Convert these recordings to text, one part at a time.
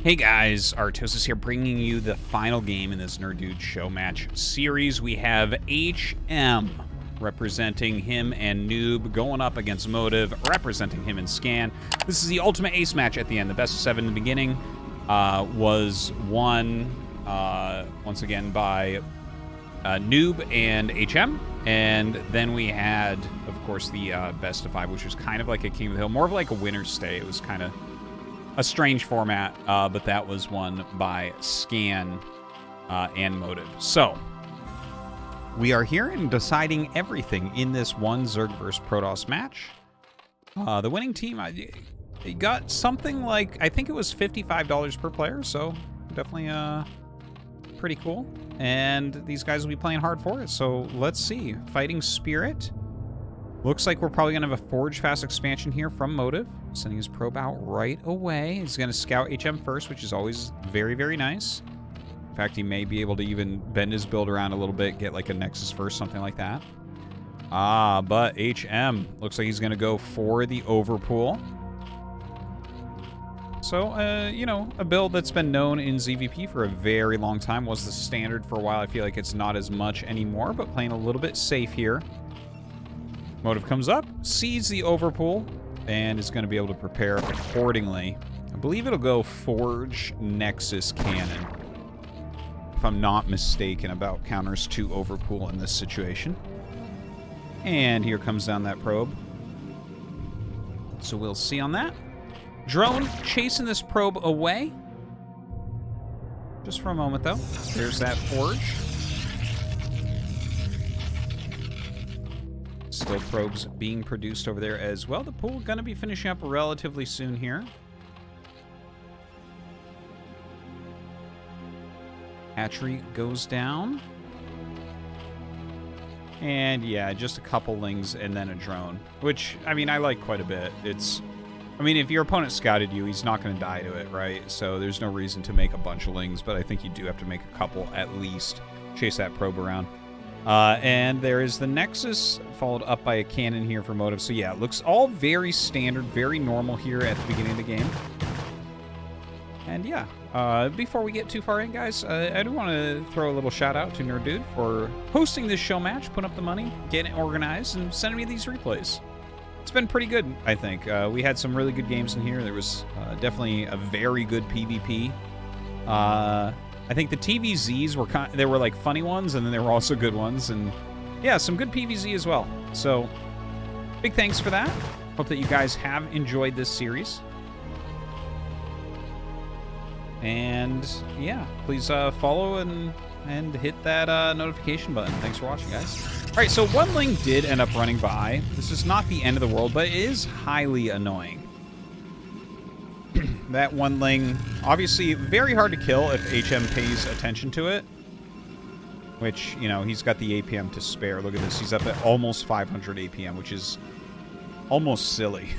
Hey guys, Artosis here, bringing you the final game in this NerdDude show match series. We have HM representing him and Noob going up against Motive, representing him and Scan. This is the ultimate ace match at the end. The best of 7 in the beginning was won once again by Noob and HM. And then we had, of course, the best of 5, which was kind of like a King of the Hill, more of like a winner's stay. It was kind of a strange format, but that was won by Scan and Motive. So, we are here and deciding everything in this one Zerg vs. Protoss match. The winning team, they got something like, I think it was $55 per player, so definitely pretty cool. And these guys will be playing hard for it, so let's see. Fighting Spirit. Looks like we're probably going to have a Forge Fast expansion here from Motive. Sending his probe out right away. He's going to scout HM first, which is always very, very nice. In fact, he may be able to even bend his build around a little bit, get like a Nexus first, something like that. But HM looks like he's going to go for the Overpool. So, you know, a build that's been known in ZVP for a very long time. Was the standard for a while. I feel like it's not as much anymore, but playing a little bit safe here. Motive comes up, sees the Overpool, and is going to be able to prepare accordingly. I believe it'll go Forge Nexus Cannon, if I'm not mistaken about counters to Overpool in this situation. And here comes down that probe. So we'll see on that. Drone chasing this probe away. Just for a moment, though. There's that Forge. Still probes being produced over there as well. The pool going to be finishing up relatively soon here. Hatchery goes down. And yeah, just a couple lings and then a drone. Which, I mean, I like quite a bit. I mean, if your opponent scouted you, he's not going to die to it, right? So there's no reason to make a bunch of lings, but I think you do have to make a couple at least. Chase that probe around. And there is the Nexus, followed up by a cannon here for Motive. So yeah, it looks all very standard, very normal here at the beginning of the game. And yeah, before we get too far in, guys, I do want to throw a little shout out to NerdDude for hosting this show match, putting up the money, getting it organized, and sending me these replays. It's been pretty good, I think. We had some really good games in here. There was definitely a very good PvP. I think the TVZs were there were like funny ones, and then there were also good ones, and yeah, some good PvZ as well. So, big thanks for that. Hope that you guys have enjoyed this series. And yeah, please follow and hit that notification button. Thanks for watching, guys. All right, so one ling did end up running by. This is not the end of the world, but it is highly annoying. That one ling, obviously very hard to kill if HM pays attention to it. Which, you know, he's got the APM to spare. Look at this. He's up at almost 500 APM, which is almost silly.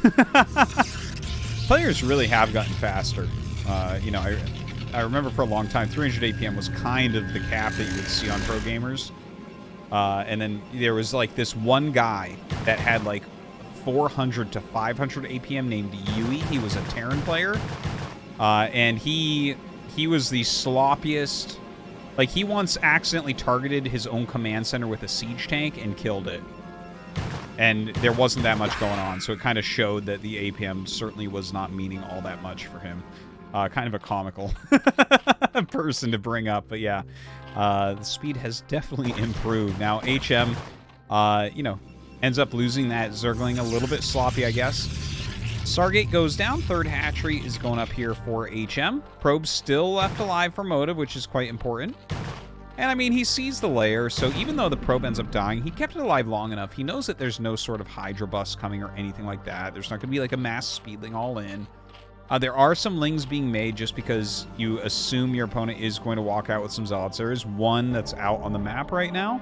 Players really have gotten faster. You know, I remember for a long time, 300 APM was kind of the cap that you would see on pro gamers. And then there was like this one guy that had like 400 to 500 APM named Yui. He was a Terran player. And he was the sloppiest. Like, he once accidentally targeted his own command center with a siege tank and killed it. And there wasn't that much going on, so it kind of showed that the APM certainly was not meaning all that much for him. Kind of a comical person to bring up, but yeah. The speed has definitely improved. Now, HM, you know, ends up losing that Zergling a little bit sloppy, I guess. Stargate goes down. Third hatchery is going up here for HM. Probe's still left alive for Motive, which is quite important. And, I mean, he sees the layer, so even though the probe ends up dying, he kept it alive long enough. He knows that there's no sort of Hydra bust coming or anything like that. There's not going to be, like, a mass speedling all in. There are some lings being made just because you assume your opponent is going to walk out with some Zealots. There is one that's out on the map right now.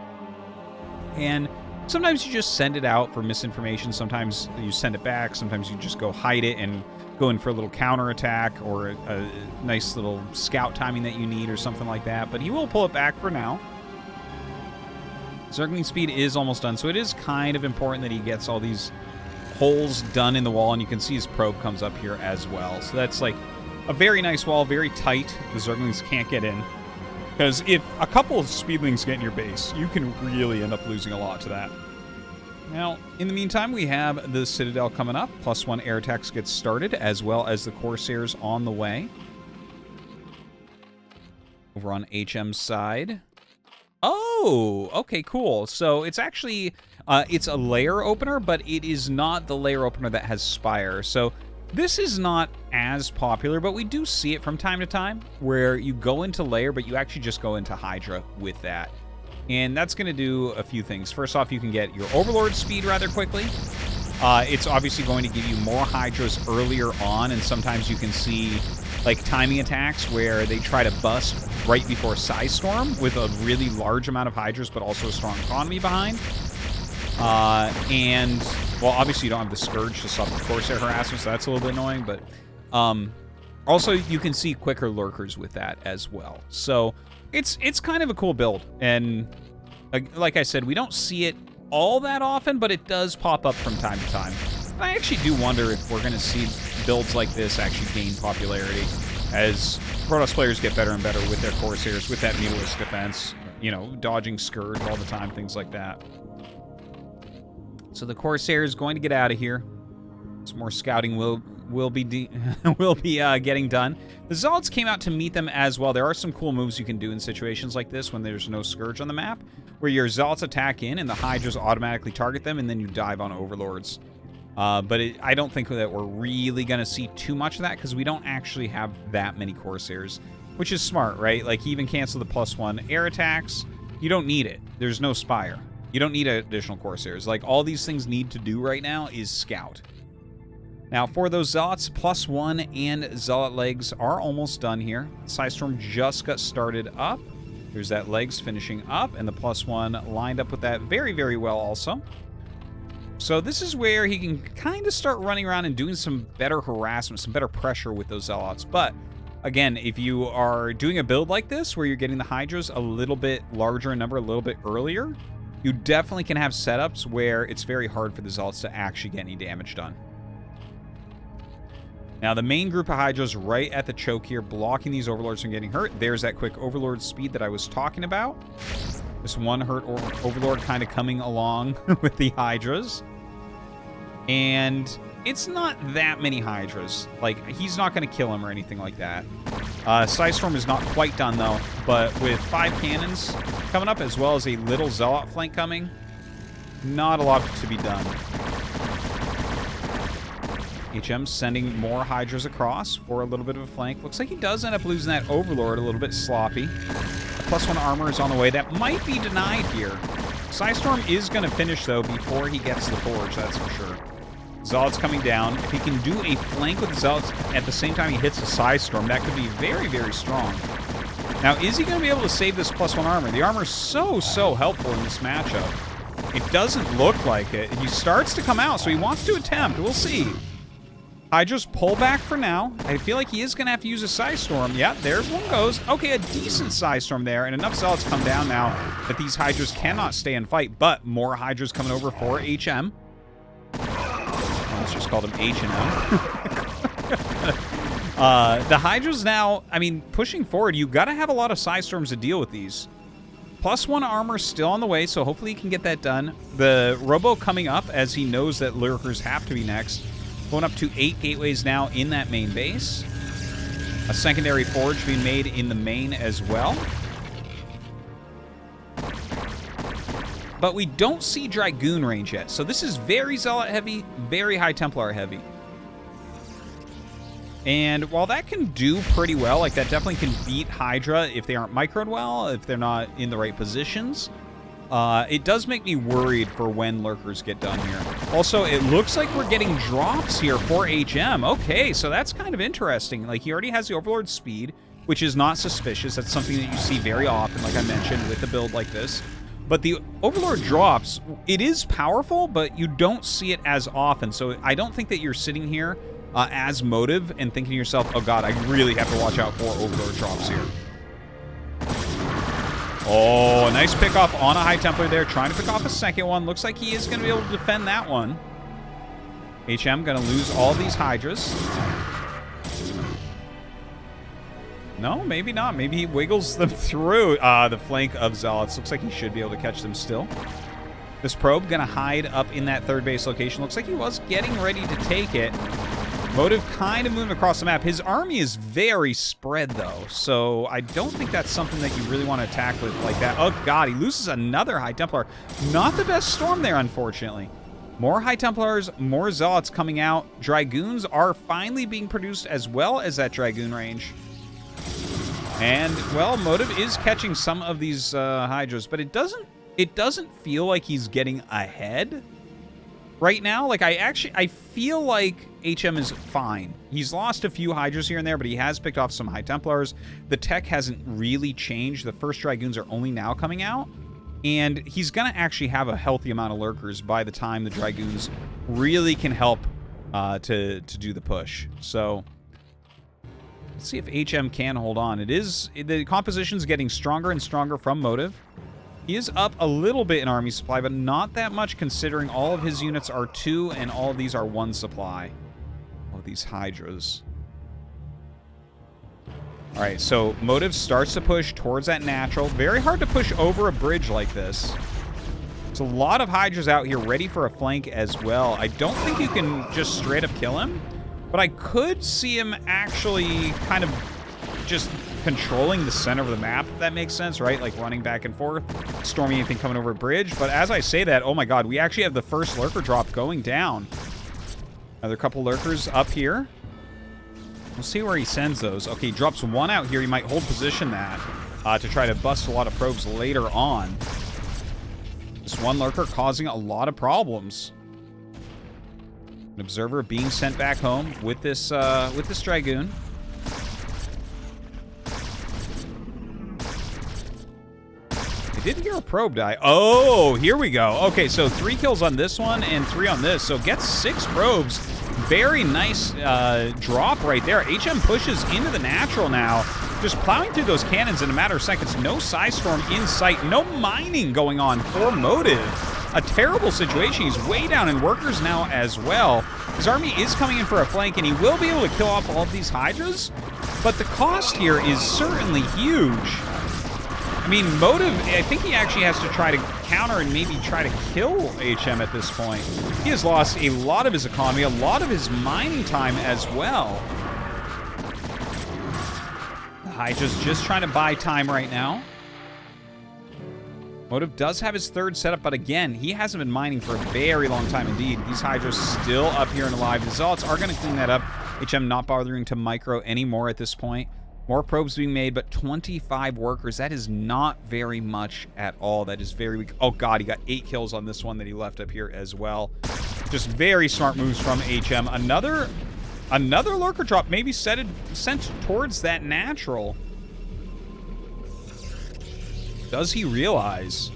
And sometimes you just send it out for misinformation. Sometimes you send it back. Sometimes you just go hide it and go in for a little counterattack or a nice little scout timing that you need or something like that. But he will pull it back for now. Zergling speed is almost done, so it is kind of important that he gets all these holes done in the wall, and you can see his probe comes up here as well. So that's like a very nice wall, very tight. The Zerglings can't get in. Because if a couple of Speedlings get in your base, you can really end up losing a lot to that. Now, in the meantime, we have the Citadel coming up. +1 air attacks gets started, as well as the Corsairs on the way. Over on HM's side. Oh, okay, cool. So it's actually, it's a layer opener, but it is not the layer opener that has Spire. So this is not as popular, but we do see it from time to time, where you go into layer, but you actually just go into Hydra with that. And that's going to do a few things. First off, you can get your Overlord speed rather quickly. It's obviously going to give you more Hydras earlier on, and sometimes you can see like timing attacks where they try to bust right before Psystorm with a really large amount of Hydras, but also a strong economy behind. And, well, obviously you don't have the Scourge to stop the Corsair harassment, so that's a little bit annoying, but also you can see quicker Lurkers with that as well. So it's kind of a cool build, and like I said, we don't see it all that often, but it does pop up from time to time. And I actually do wonder if we're going to see builds like this actually gain popularity as Protoss players get better and better with their Corsairs, with that Mutalisk defense, you know, dodging Scourge all the time, things like that. So the Corsair is going to get out of here. Some more scouting will be getting done. The Zealots came out to meet them as well. There are some cool moves you can do in situations like this when there's no Scourge on the map, where your Zealots attack in and the Hydras automatically target them, and then you dive on Overlords. But I don't think that we're really going to see too much of that, because we don't actually have that many Corsairs, which is smart, right? Like, even cancel the +1 air attacks. You don't need it. There's no Spire. You don't need additional Corsairs. Like, all these things need to do right now is scout. Now, for those Zealots, +1 and Zealot legs are almost done here. Psystorm just got started up. There's that legs finishing up, and the +1 lined up with that very, very well also. So this is where he can kind of start running around and doing some better harassment, some better pressure with those Zealots. But, again, if you are doing a build like this, where you're getting the Hydras a little bit larger in number, a little bit earlier, you definitely can have setups where it's very hard for the Zealots to actually get any damage done. Now, the main group of Hydras right at the choke here, blocking these Overlords from getting hurt. There's that quick Overlord speed that I was talking about. This one hurt Overlord kind of coming along with the Hydras. And it's not that many Hydras. Like, he's not going to kill him or anything like that. Psystorm is not quite done, though. But with 5 cannons coming up, as well as a little Zealot flank coming, not a lot to be done. HM sending more Hydras across for a little bit of a flank. Looks like he does end up losing that Overlord a little bit sloppy. A +1 armor is on the way. That might be denied here. Psystorm is going to finish, though, before he gets the Forge, that's for sure. Zealot's coming down. If he can do a flank with the Zealots at the same time he hits the Psystorm, that could be very, very strong. Now, is he going to be able to save this +1 armor? The armor is so helpful in this matchup. It doesn't look like it. He starts to come out, so he wants to attempt. We'll see. Hydra's pull back for now. I feel like he is going to have to use a Psystorm. Yeah, there one goes. Okay, a decent Psystorm there, and enough Zealots come down now that these Hydras cannot stay and fight, but more Hydras coming over for HM. Let's just call them H&M. The Hydras now, I mean, pushing forward, you got to have a lot of Psystorms to deal with these. +1 armor still on the way, so hopefully he can get that done. The Robo coming up as he knows that Lurkers have to be next. Going up to 8 gateways now in that main base. A secondary forge being made in the main as well. But we don't see Dragoon range yet. So this is very Zealot heavy, very High Templar heavy. And while that can do pretty well, like that definitely can beat Hydra if they aren't microed well, if they're not in the right positions. It does make me worried for when Lurkers get done here. Also, it looks like we're getting drops here for HM. Okay, so that's kind of interesting. Like, he already has the Overlord speed, which is not suspicious. That's something that you see very often, like I mentioned, with a build like this. But the Overlord drops, it is powerful, but you don't see it as often. So I don't think that you're sitting here as motive and thinking to yourself, oh god, I really have to watch out for Overlord drops here. Oh, a nice pick-off on a High Templar there. Trying to pick off a second one. Looks like he is going to be able to defend that one. HM going to lose all these Hydras. No, maybe not. Maybe he wiggles them through the flank of Zealots. Looks like he should be able to catch them still. This probe going to hide up in that third base location. Looks like he was getting ready to take it. Motive kind of moving across the map. His army is very spread, though, so I don't think that's something that you really want to attack with like that. Oh, God, he loses another High Templar. Not the best storm there, unfortunately. More High Templars, more Zealots coming out. Dragoons are finally being produced as well as that Dragoon range. And, well, Motive is catching some of these Hydras, but it doesn't feel like he's getting ahead right now. Like, I feel like HM is fine. He's lost a few Hydras here and there, but he has picked off some High Templars. The tech hasn't really changed. The first Dragoons are only now coming out. And he's going to actually have a healthy amount of Lurkers by the time the Dragoons really can help to do the push. So, let's see if HM can hold on. The composition's getting stronger and stronger from Motive. He is up a little bit in army supply, but not that much considering all of his units are 2 and all of these are 1 supply. All of these Hydras. All right, so Motive starts to push towards that natural. Very hard to push over a bridge like this. There's a lot of Hydras out here ready for a flank as well. I don't think you can just straight up kill him, but I could see him actually kind of just controlling the center of the map, if that makes sense, right? Like running back and forth, storming anything coming over a bridge. But as I say that, oh my God, we actually have the first Lurker drop going down. Another couple Lurkers up here. We'll see where he sends those. Okay, he drops one out here. He might hold position that to try to bust a lot of probes later on. This one Lurker causing a lot of problems. An Observer being sent back home with this Dragoon. I did hear a probe die. Oh, here we go. Okay, so 3 kills on this one and 3 on this. So gets 6 probes. Very nice drop right there. HM pushes into the natural now. Just plowing through those cannons in a matter of seconds. No Psystorm in sight. No mining going on for Motive. A terrible situation. He's way down in workers now as well. His army is coming in for a flank, and he will be able to kill off all of these Hydras. But the cost here is certainly huge. I mean, Motive, I think he actually has to try to counter and maybe try to kill HM at this point. He has lost a lot of his economy, a lot of his mining time as well. The Hydra's just trying to buy time right now. Motive does have his third setup, but again, he hasn't been mining for a very long time indeed. These Hydras still up here and alive. The Zealots are going to clean that up. HM not bothering to micro anymore at this point. More probes being made, but 25 workers. That is not very much at all. That is very weak. Oh, God, he got 8 kills on this one that he left up here as well. Just very smart moves from HM. Another Lurker drop, maybe sent towards that natural. Does he realize?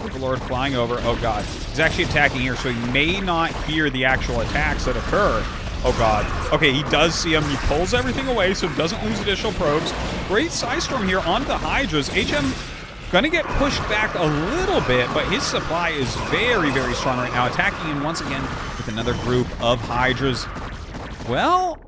Overlord flying over. Oh, God. He's actually attacking here, so he may not hear the actual attacks that occur. Oh, God. Okay, he does see him. He pulls everything away, so doesn't lose additional probes. Great Psystorm here onto the Hydras. HM going to get pushed back a little bit, but his supply is very, very strong right now. Attacking him once again with another group of Hydras. Well,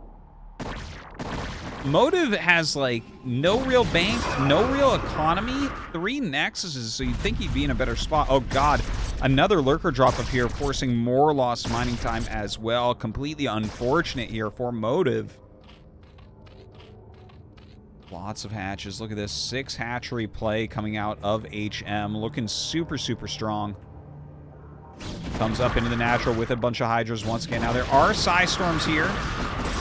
Motive has, like, no real bank, no real economy, 3 Nexuses, so you'd think he'd be in a better spot. Oh, God. Another Lurker drop up here, forcing more lost mining time as well. Completely unfortunate here for Motive. Lots of hatches. Look at this. 6 hatchery play coming out of HM. Looking super, super strong. Comes up into the natural with a bunch of Hydras once again. Now, there are Psystorms here.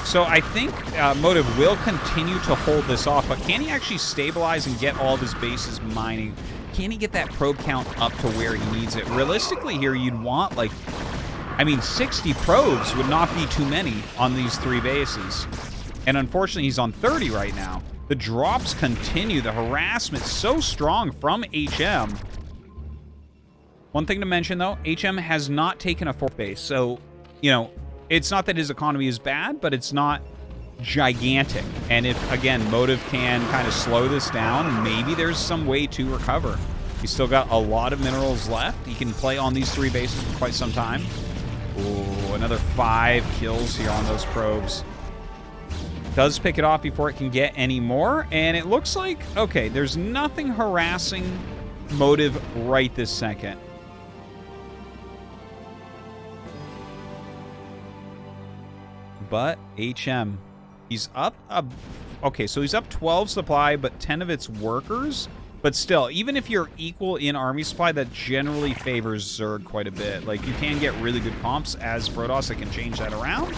So I think Motive will continue to hold this off, but can he actually stabilize and get all of his bases mining? Can he get that probe count up to where he needs it? Realistically here, you'd want, like, I mean, 60 probes would not be too many on these 3 bases. And unfortunately, he's on 30 right now. The drops continue. The harassment so strong from HM. One thing to mention, though, HM has not taken a 4th base. So, you know, it's not that his economy is bad, but it's not gigantic. And if, again, Motive can kind of slow this down, maybe there's some way to recover. He's still got a lot of minerals left. He can play on these 3 bases for quite some time. Ooh, another 5 kills here on those probes. Does pick it off before it can get any more. And it looks like, okay, there's nothing harassing Motive right this second. But HM, he's up. Okay, so he's up 12 supply, but 10 of its workers. But still, even if you're equal in army supply, that generally favors Zerg quite a bit. Like, you can get really good comps as Protoss that can change that around.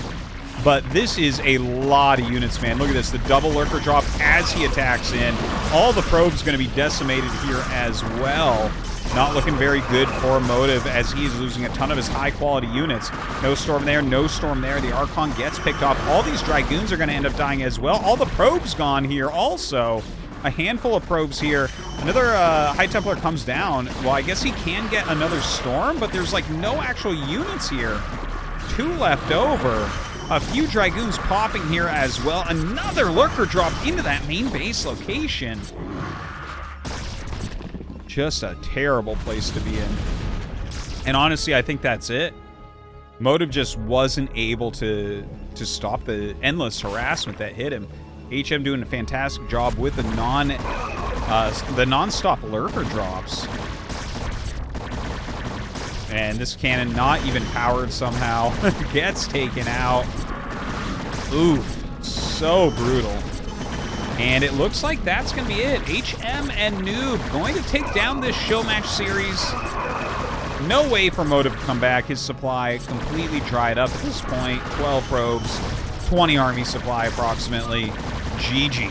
But this is a lot of units, man. Look at this. The double lurker drop as he attacks in. All the probes going to be decimated here as well. Not looking very good for Motive as he's losing a ton of his high-quality units. No Storm there, no Storm there. The Archon gets picked off. All these Dragoons are going to end up dying as well. All the probes gone here also. A handful of probes here. Another High Templar comes down. Well, I guess he can get another Storm, but there's, like, no actual units here. 2 left over. A few Dragoons popping here as well. Another Lurker drop into that main base location. Just a terrible place to be in. And honestly, I think that's it. Motive just wasn't able to stop the endless harassment that hit him. HM doing a fantastic job with the non-stop lurker drops. And this cannon, not even powered somehow, gets taken out. Oof, so brutal. And it looks like that's going to be it. HM and Noob going to take down this show match series. No way for Motive to come back. His supply completely dried up at this point. 12 probes, 20 army supply approximately. GG.